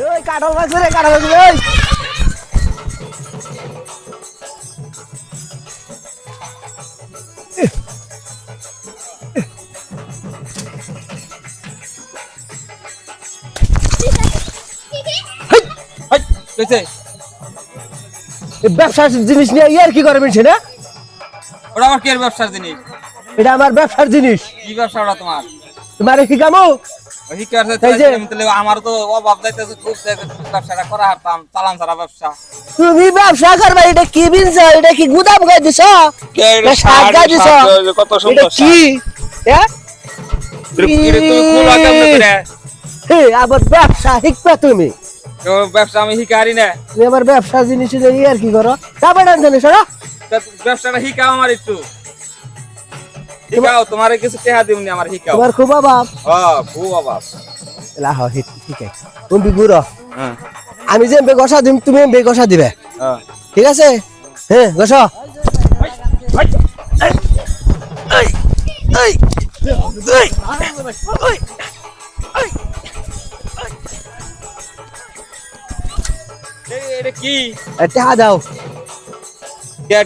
ওই কাঁঠাল গাছ রে কাঁঠাল গাছ ওই কইছে এই ব্যবসার জিনিস নিয়ে ইয়ার কি করবেন সেটা ওটা আমার কি ব্যবসার জিনিস এটা আমার ব্যবসার জিনিস কি ব্যবসা ওটা তোমার তোমার কি কামো ওই কি করতে এই যে- তাহলে আমার তো অভাব যাইতেছে খুব ব্যবসাটা করা হারতাম চালান সারা ব্যবসা তুমি ব্যবসা করবে এটা কি বিনছ এটা কি গুদাম গাই দিছ এটা শাক গাই দিছ কত এটা কি হ্যাঁ তুমি কোলা কেমনে করে হে আবার ব্যবসা শিখবে তুমি তো ব্যবসা আমি শিকারি না তুমি আবার ব্যবসা জিনিস নিয়ে ইয়ার কি করো তারপর জানিস না ব্যবসাটা শিখাও আমার একটু শিখাও তোমার কিছু টেহা দিউনি আমার শিখাও তোমার খুব অভাব হ্যাঁ খুব অভাব লাহ ঠিক আছে তুমি গুড়ো হ্যাঁ আমি যে এমবে গসা দিম তুমি এমবে গসা দিবে হ্যাঁ ঠিক আছে হ্যাঁ গসা এটা কি টেহা দাও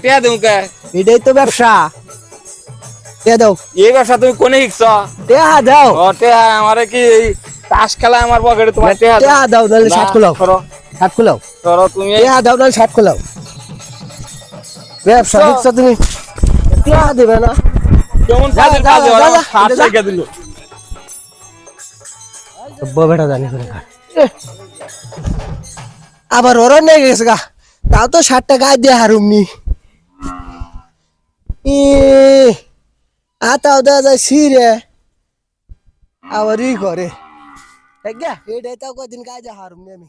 টেহা দিউ কে এটাই তো ব্যবসা টেহা দাও এই ব্যবসা তুমি কোনে শিখছ টেহা দাও ও টেহা আমারে কি এই তাস খেলা আমার পকেটে তোমার টেহা টেহা দাও নাহলে না, শার্ট খোলাও করো শার্ট খোলাও করো তুমি টেহা দাও নাহলে শার্ট খোলাও ব্যবসা শিখছো তুমি টেহা দেবে না কেমন যা, কাজের যা, কাজ যা, ওরা যা, সাত যা। টাকা দিল বেটা জানি করে আবার ওরা নিয়ে গেছে গা তাও তো 60 টাকা দিয়ে হারুমনি আতাও দেওয়া যায় সিরে আবার ই করে এটাই তাও কদিন কাজে হারুমনি আমি